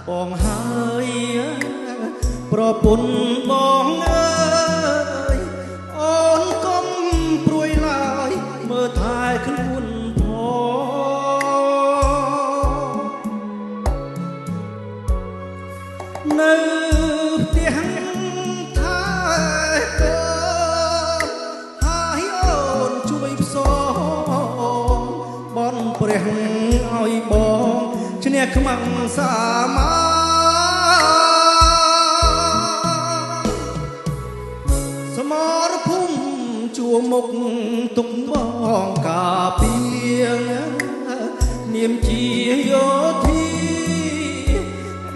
បងហើយប្រពន្ធបងអើយអូនកុំព្រួយឡើយមើលថែខ្លួនផងនៅផ្ទះថែកូនហើយអូនជួយផ្សងបនព្រះឲ្យបងឈ្នះខ្មាំងសាមាសមរភូមិជួមុខទុកបងកាពីងនាមជាយោធា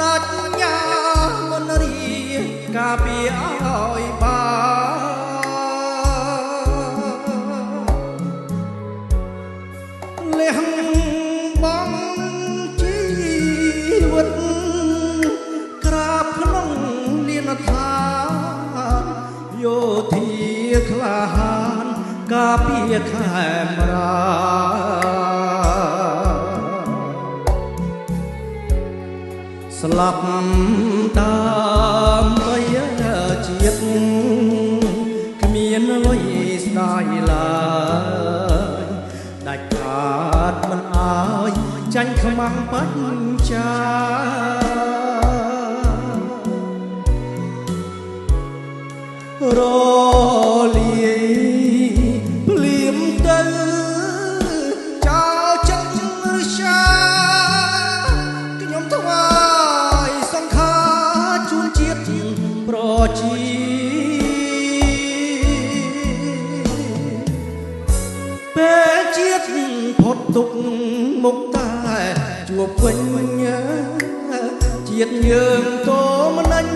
ដាច់ញ៉ាមនរីកាពីឲ្យបានលះបងជីវិតក្រាបក្នុងលានដ្ឋានយោធាក្លាហានការពារខេមរាស្លាប់ដើម្បីជាតិគ្មានលុយស្ដាយឡើយដាច់ខាតមិនអើយចាញ់ខ្មាំងបច្ចារលាយភ្លៀមទៅចោលចិត្តឬចាខ្ញុំថ្វាយសង្ខារជូនជាតិប្រជាពេលជាតិផុតទុកមុខតែជួបវិញជាតិយើងតមិនណាញ់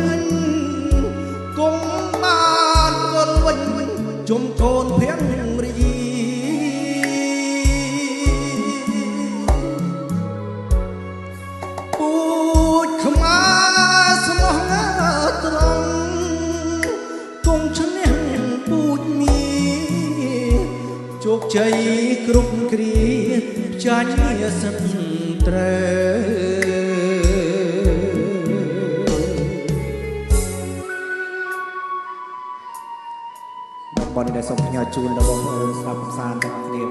គង់បានវិលវិញជុំកូនភរិយាពូជខ្មែរស្មោះត្រង់គង់ឈ្នះពូជមានជោគជ័យគ្រប់គ្រាចាញ់សិទ្ធិត្រូវបងនេះដែលសូមផ្ញើជូនដល់បងប្អូនស្ដាប់កំសាន្តទាំងអស់គ្នា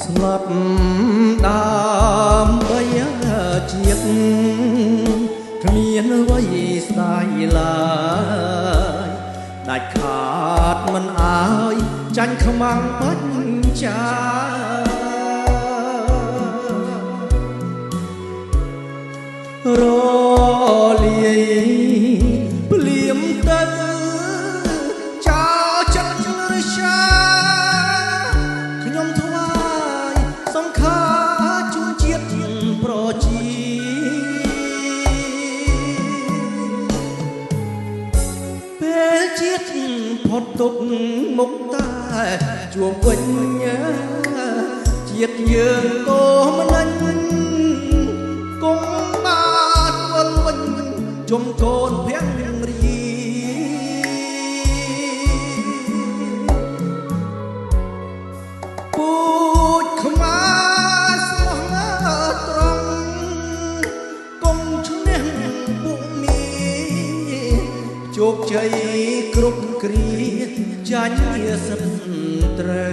ស្លាប់ដើម្បីជាតិគ្មានអ្វីស្ដាយឡើយដាច់ខាតមិនអើយចាញ់ខ្មាំងបច្ចារលាយភ្លៀមទៅចោលចិត្តឬចាខ្ញុំថ្វាយសង្ខារជូនជាតិប្រជាពេលជាតិផុតទុកមុខតែជួបវិញជាតិយើងក៏មិនណាញ់គង់បានវិលវិញជុំកូនភរិយាពូជខ្មែរស្មោះត្រង់គង់ឈ្នះពួកមានជោគជ័យគ្រប់គ្រាចាញ់សិទ្ធិត្រូវ